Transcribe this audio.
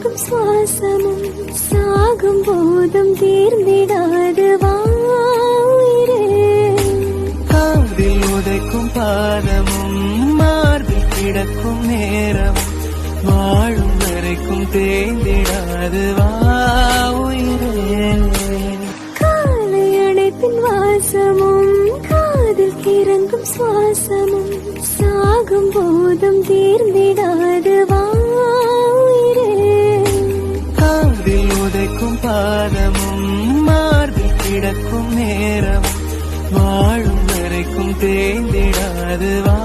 இறங்கும் சுவாசமும் சாகும் போதும் தீர்ந்திடாது வாயிரே. காதில் உதைக்கும் பாதமும் மார்பில் கிடக்கும் நேரமும் வாழும் வரைக்கும் தேய்ந்திடாது வாயிரே. காலை அணைப்பின் வாசமும் காதில் இறங்கும் சுவாசமும் சாகும் போதும் தீர்ந்திடாது வாயிரே. காதில் உதைக்கும் பாதமும் மார்பில் கிடக்கும் நேரமும் வாழும் வரைக்கும் தேய்ந்திடாது வா